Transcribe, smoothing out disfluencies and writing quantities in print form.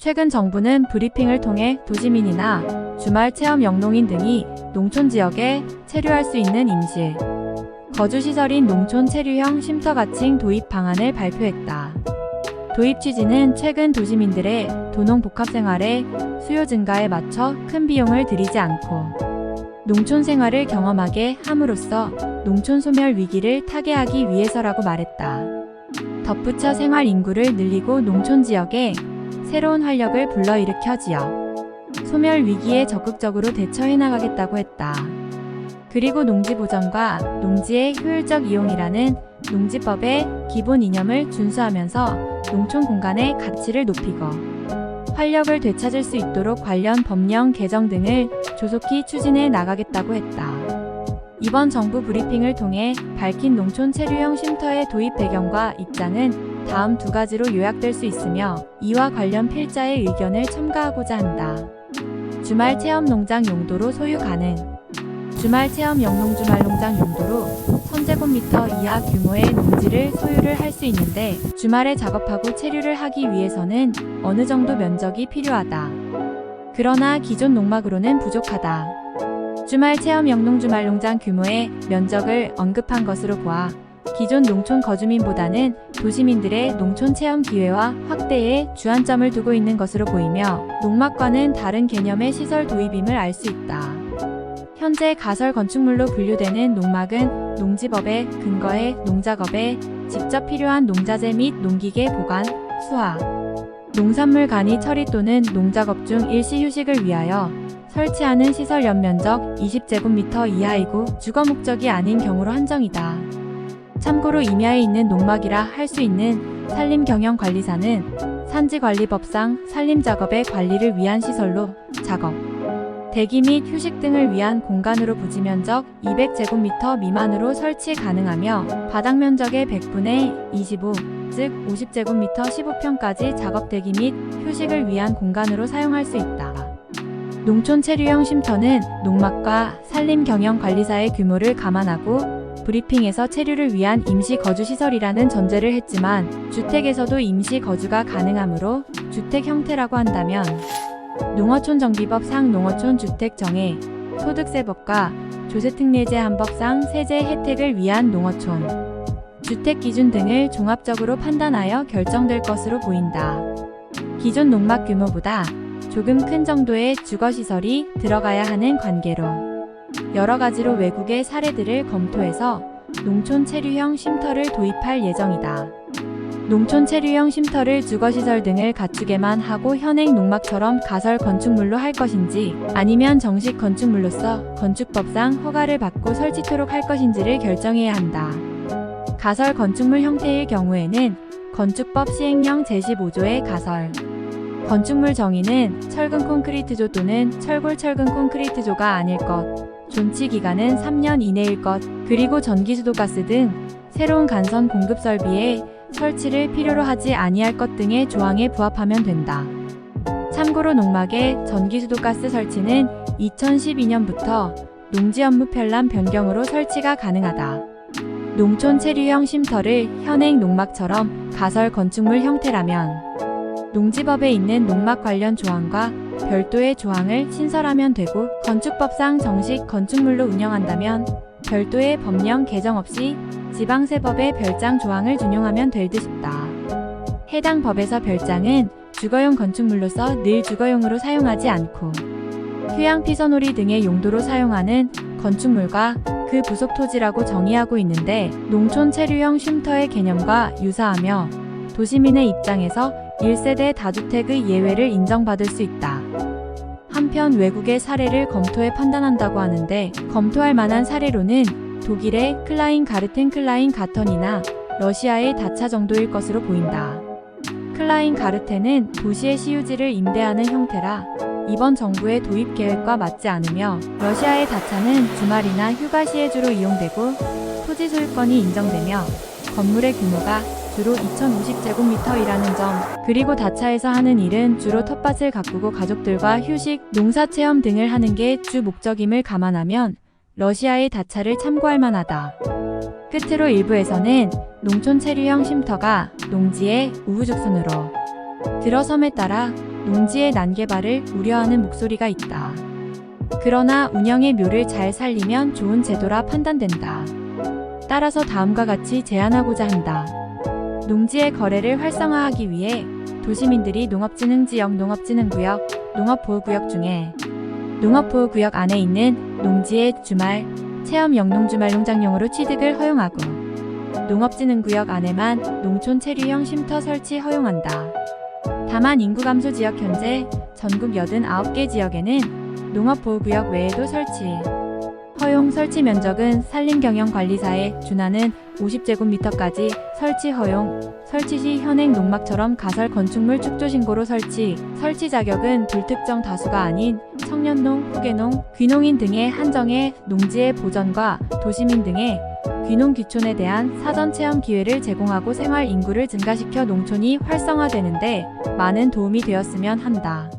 최근 정부는 브리핑을 통해 도시민이나 주말 체험 영농인 등이 농촌 지역에 체류할 수 있는 임시 거주시설인 농촌 체류형 쉼터 가칭 도입 방안을 발표했다. 도입 취지는 최근 도시민들의 도농 복합 생활의 수요 증가에 맞춰 큰 비용을 들이지 않고 농촌 생활을 경험하게 함으로써 농촌 소멸 위기를 타개하기 위해서라고 말했다. 덧붙여 생활 인구를 늘리고 농촌 지역에 새로운 활력을 불러일으켜지어 소멸 위기에 적극적으로 대처해 나가겠다고 했다. 그리고 농지 보전과 농지의 효율적 이용이라는 농지법의 기본 이념을 준수하면서 농촌 공간의 가치를 높이고 활력을 되찾을 수 있도록 관련 법령 개정 등을 조속히 추진해 나가겠다고 했다. 이번 정부 브리핑을 통해 밝힌 농촌 체류형 쉼터의 도입 배경과 입장은 다음 두 가지로 요약될 수 있으며 이와 관련 필자의 의견을 첨가하고자 한다. 주말 체험 농장 용도로 소유 가능. 주말 체험 영농 주말 농장 용도로 1000제곱미터 이하 규모의 농지를 소유를 할 수 있는데 주말에 작업하고 체류를 하기 위해서는 어느 정도 면적이 필요하다. 그러나 기존 농막으로는 부족하다. 주말 체험 영농 주말 농장 규모의 면적을 언급한 것으로 보아 기존 농촌 거주민보다는 도시민들의 농촌 체험 기회와 확대에 주안점을 두고 있는 것으로 보이며 농막과는 다른 개념의 시설 도입임을 알 수 있다. 현재 가설 건축물로 분류되는 농막은 농지법에 근거해 농작업에 직접 필요한 농자재 및 농기계 보관, 수화, 농산물 간이 처리 또는 농작업 중 일시 휴식을 위하여 설치하는 시설 연면적 20제곱미터 이하이고 주거 목적이 아닌 경우로 한정이다. 참고로 임야에 있는 농막이라 할 수 있는 산림경영관리사는 산지관리법상 산림작업의 관리를 위한 시설로 작업, 대기 및 휴식 등을 위한 공간으로 부지면적 200제곱미터 미만으로 설치 가능하며 바닥면적의 100분의 25, 즉 50제곱미터 15평까지 작업 대기 및 휴식을 위한 공간으로 사용할 수 있다. 농촌 체류형 쉼터는 농막과 산림경영관리사의 규모를 감안하고 브리핑에서 체류를 위한 임시 거주시설이라는 전제를 했지만 주택에서도 임시 거주가 가능하므로 주택 형태라고 한다면 농어촌정비법상 농어촌 주택정해, 소득세법과 조세특례제한법상 세제 혜택을 위한 농어촌 주택기준 등을 종합적으로 판단하여 결정될 것으로 보인다. 기존 농막 규모보다 조금 큰 정도의 주거시설이 들어가야 하는 관계로 여러 가지로 외국의 사례들을 검토해서 농촌 체류형 쉼터를 도입할 예정이다. 농촌 체류형 쉼터를 주거시설 등을 갖추게만 하고 현행 농막처럼 가설 건축물로 할 것인지 아니면 정식 건축물로서 건축법상 허가를 받고 설치토록 할 것인지를 결정해야 한다. 가설 건축물 형태의 경우에는 건축법 시행령 제15조의 가설 건축물 정의는 철근 콘크리트조 또는 철골 철근 콘크리트조가 아닐 것, 존치 기간은 3년 이내일 것, 그리고 전기수도가스 등 새로운 간선 공급 설비에 설치를 필요로 하지 아니할 것 등의 조항에 부합하면 된다. 참고로 농막의 전기수도가스 설치는 2012년부터 농지 업무 편람 변경으로 설치가 가능하다. 농촌 체류형 쉼터를 현행 농막처럼 가설 건축물 형태라면 농지법에 있는 농막 관련 조항과 별도의 조항을 신설하면 되고 건축법상 정식 건축물로 운영한다면 별도의 법령 개정 없이 지방세법의 별장 조항을 준용하면 될 듯 싶다. 해당 법에서 별장은 주거용 건축물로서 늘 주거용으로 사용하지 않고 휴양 피서놀이 등의 용도로 사용하는 건축물과 그 부속 토지라고 정의하고 있는데 농촌 체류형 쉼터의 개념과 유사하며 도시민의 입장에서 1세대 다주택의 예외를 인정받을 수 있다. 한편 외국의 사례를 검토해 판단한다고 하는데 검토할 만한 사례로는 독일의 클라인가르텐 클라인가턴이나 러시아의 다차 정도일 것으로 보인다. 클라인가르텐은 도시의 시유지를 임대하는 형태라 이번 정부의 도입 계획과 맞지 않으며 러시아의 다차는 주말이나 휴가 시에 주로 이용되고 토지 소유권이 인정되며 건물의 규모가 주로 2050제곱미터이라는 점, 그리고 다차에서 하는 일은 주로 텃밭을 가꾸고 가족들과 휴식, 농사체험 등을 하는 게 주 목적임을 감안하면 러시아의 다차를 참고할 만하다. 끝으로 일부에서는 농촌 체류형 쉼터가 농지의 우후죽순으로 들어섬에 따라 농지의 난개발을 우려하는 목소리가 있다. 그러나 운영의 묘를 잘 살리면 좋은 제도라 판단된다. 따라서 다음과 같이 제안하고자 한다. 농지의 거래를 활성화하기 위해 도시민들이 농업진흥지역, 농업진흥구역, 농업보호구역 중에 농업보호구역 안에 있는 농지의 주말, 체험 영농주말 농장용으로 취득을 허용하고 농업진흥구역 안에만 농촌 체류형 쉼터 설치 허용한다. 다만 인구 감소 지역 현재 전국 89개 지역에는 농업보호구역 외에도 허용 설치 면적은 산림경영관리사에 준하는 50제곱미터까지 설치 허용, 설치 시 현행 농막처럼 가설 건축물 축조 신고로 설치 자격은 불특정 다수가 아닌 청년농, 후계농, 귀농인 등에 한정해 농지의 보전과 도시민 등의 귀농 귀촌에 대한 사전 체험 기회를 제공하고 생활 인구를 증가시켜 농촌이 활성화되는데 많은 도움이 되었으면 한다.